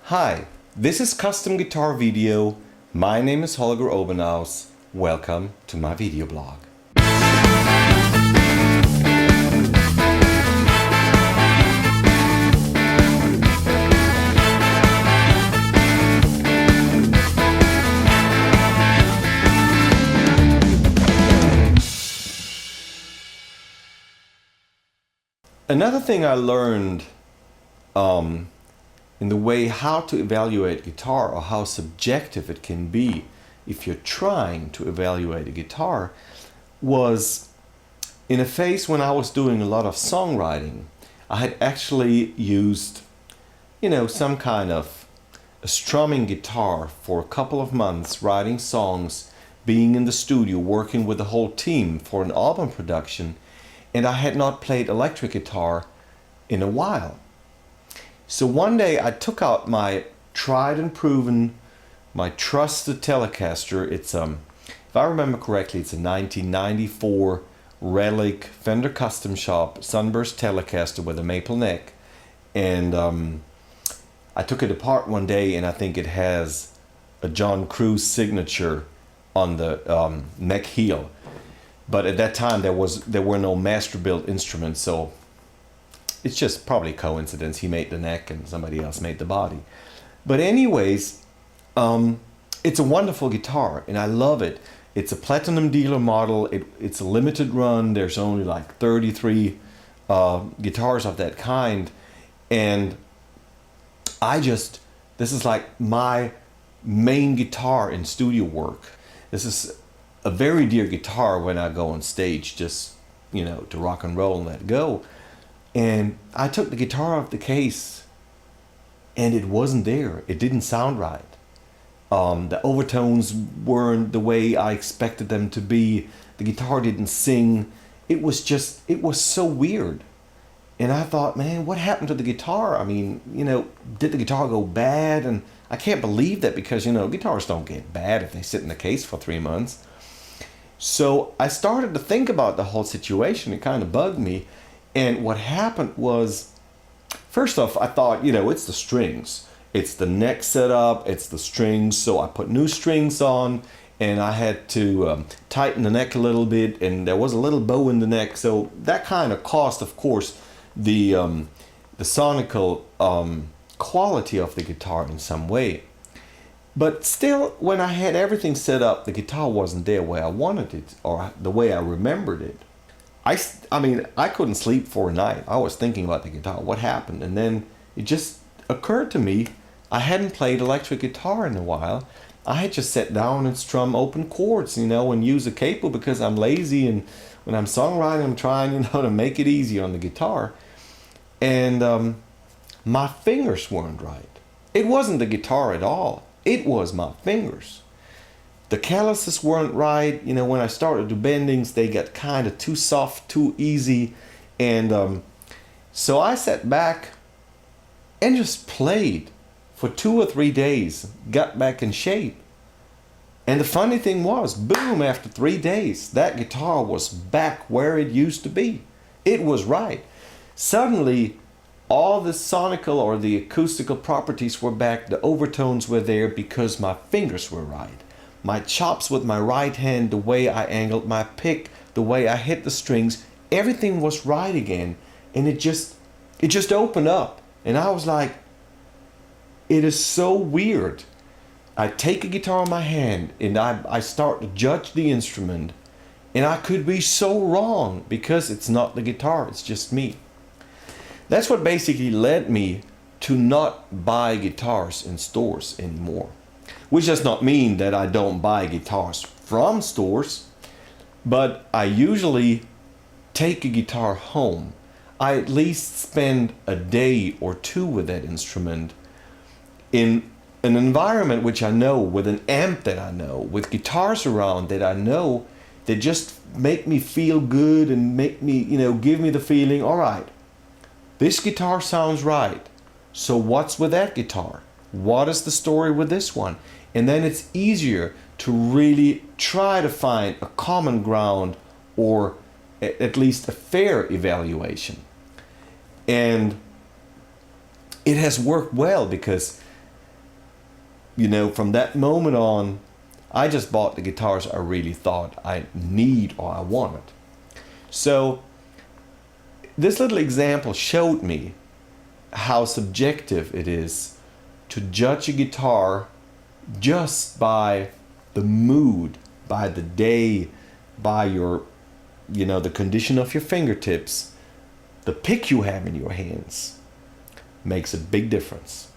Hi, this is Custom Guitar Video. My name is Holger Obenhaus. Welcome to my video blog. Another thing I learned in the way how to evaluate guitar, or how subjective it can be if you're trying to evaluate a guitar, was in a phase when I was doing a lot of songwriting. I had actually used, some kind of a strumming guitar for a couple of months, writing songs, being in the studio, working with the whole team for an album production, and I had not played electric guitar in a while. So one day I took out my tried and proven, my trusted Telecaster. It's if I remember correctly, it's a 1994 Relic Fender Custom Shop Sunburst Telecaster with a maple neck. And I took it apart one day, and I think it has a John Cruz signature on the neck heel. But at that time there were no master built instruments, so it's just probably coincidence. He made the neck and somebody else made the body. But anyways, it's a wonderful guitar and I love it. It's a platinum dealer model. It's a limited run. There's only like 33 guitars of that kind. And this is like my main guitar in studio work. This is a very dear guitar when I go on stage, just, to rock and roll and let go. And I took the guitar off the case and it wasn't there. It didn't sound right. The overtones weren't the way I expected them to be. The guitar didn't sing. It was so weird. And I thought, man, what happened to the guitar? I mean, did the guitar go bad? And I can't believe that, because, guitars don't get bad if they sit in the case for 3 months. So I started to think about the whole situation. It kind of bugged me. And what happened was, first off, I thought, it's the strings. It's the neck setup, it's the strings. So I put new strings on, and I had to tighten the neck a little bit, and there was a little bow in the neck. So that kind of cost, of course, the sonical quality of the guitar in some way. But still, when I had everything set up, the guitar wasn't there where I wanted it, or the way I remembered it. I couldn't sleep for a night. I was thinking about the guitar. What happened? And then it just occurred to me, I hadn't played electric guitar in a while. I had just sat down and strum open chords, and use a capo because I'm lazy, and when I'm songwriting, I'm trying, to make it easy on the guitar. And my fingers weren't right. It wasn't the guitar at all. It was my fingers. The calluses weren't right. When I started to do bendings, they got kind of too soft, too easy. And so I sat back and just played for 2 or 3 days, got back in shape. And the funny thing was, boom, after 3 days, that guitar was back where it used to be. It was right. Suddenly, all the sonical or the acoustical properties were back. The overtones were there because my fingers were right. My chops with my right hand, the way I angled my pick, the way I hit the strings, everything was right again. And it just opened up. And I was like, it is so weird. I take a guitar in my hand and I start to judge the instrument. And I could be so wrong because it's not the guitar, it's just me. That's what basically led me to not buy guitars in stores anymore. Which does not mean that I don't buy guitars from stores, but I usually take a guitar home. I at least spend a day or 2 with that instrument in an environment which I know, with an amp that I know, with guitars around that I know, that just make me feel good and make me, give me the feeling, all right, this guitar sounds right. So what's with that guitar? What is the story with this one? And then it's easier to really try to find a common ground, or at least a fair evaluation. And it has worked well, because from that moment on, I just bought the guitars I really thought I need or I wanted. So this little example showed me how subjective it is to judge a guitar just by the mood, by the day, by your, the condition of your fingertips. The pick you have in your hands makes a big difference.